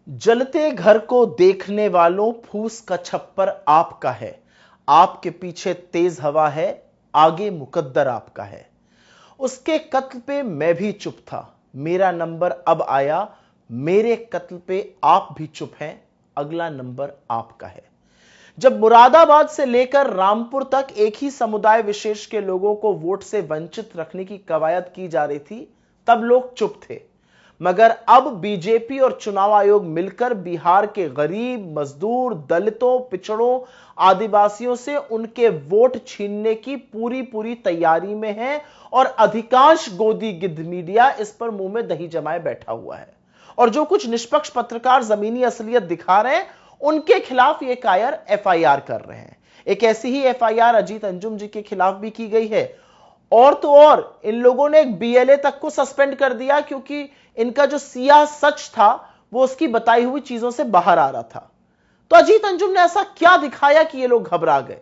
जलते घर को देखने वालों, फूस का छप्पर आपका है। आपके पीछे तेज हवा है, आगे मुकद्दर आपका है। उसके कत्ल पे मैं भी चुप था, मेरा नंबर अब आया। मेरे कत्ल पे आप भी चुप हैं, अगला नंबर आपका है। जब मुरादाबाद से लेकर रामपुर तक एक ही समुदाय विशेष के लोगों को वोट से वंचित रखने की कवायद की जा रही थी, तब लोग चुप थे। मगर अब बीजेपी और चुनाव आयोग मिलकर बिहार के गरीब, मजदूर, दलितों, पिछड़ों, आदिवासियों से उनके वोट छीनने की पूरी तैयारी में है और अधिकांश गोदी गिद्ध मीडिया इस पर मुंह में दही जमाए बैठा हुआ है। और जो कुछ निष्पक्ष पत्रकार जमीनी असलियत दिखा रहे हैं, उनके खिलाफ ये कायर एफआईआर कर रहे हैं। एक ऐसी ही एफआईआर अजीत अंजुम जी के खिलाफ भी की गई है। और तो और इन लोगों ने एक बीएलए तक को सस्पेंड कर दिया, क्योंकि इनका जो सियाह सच था वो उसकी बताई हुई चीजों से बाहर आ रहा था। तो अजीत अंजुम ने ऐसा क्या दिखाया कि ये लोग घबरा गए?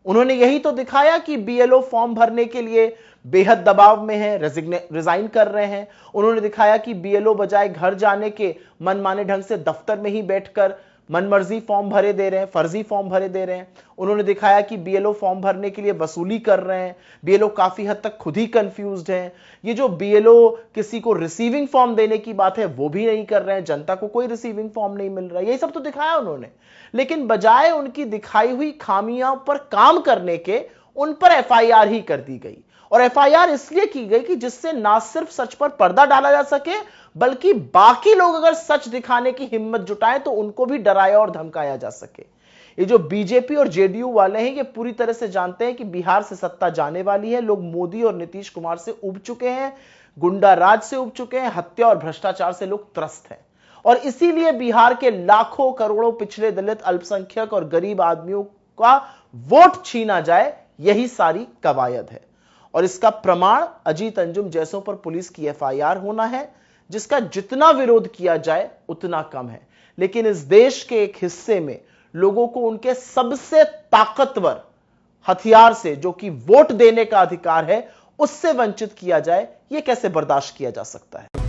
उन्होंने यही तो दिखाया कि बीएलओ फॉर्म भरने के लिए बेहद दबाव में है, रिजाइन कर रहे हैं। उन्होंने दिखाया कि बीएलओ बजाय घर जाने के मनमाने ढंग से दफ्तर में ही बैठकर मनमर्जी फॉर्म भरे दे रहे हैं, फर्जी फॉर्म भरे दे रहे हैं। उन्होंने दिखाया कि बीएलओ फॉर्म भरने के लिए वसूली कर रहे हैं। बीएलओ काफी हद तक खुद ही कंफ्यूज्ड हैं। ये जो बीएलओ किसी को रिसीविंग फॉर्म देने की बात है वो भी नहीं कर रहे हैं, जनता को कोई रिसीविंग फॉर्म नहीं मिल रहा है। यही सब तो दिखाया उन्होंने। लेकिन बजाय उनकी दिखाई हुई खामियों पर काम करने के, उन पर एफआईआर ही कर दी गई। और एफआईआर इसलिए की गई कि जिससे ना सिर्फ सच पर पर्दा डाला जा सके, बल्कि बाकी लोग अगर सच दिखाने की हिम्मत जुटाएं तो उनको भी डराया और धमकाया जा सके। ये जो बीजेपी और जेडीयू वाले हैं, ये पूरी तरह से जानते हैं कि बिहार से सत्ता जाने वाली है। लोग मोदी और नीतीश कुमार से उब चुके हैं, गुंडा राज से उब चुके हैं, हत्या और भ्रष्टाचार से लोग त्रस्त हैं। और इसीलिए बिहार के लाखों करोड़ों पिछड़े, दलित, अल्पसंख्यक और गरीब आदमियों का वोट छीना जाए, यही सारी कवायद है। और इसका प्रमाण अजीत अंजुम जैसों पर पुलिस की एफआईआर होना है, जिसका जितना विरोध किया जाए उतना कम है। लेकिन इस देश के एक हिस्से में लोगों को उनके सबसे ताकतवर हथियार से, जो कि वोट देने का अधिकार है, उससे वंचित किया जाए, यह कैसे बर्दाश्त किया जा सकता है?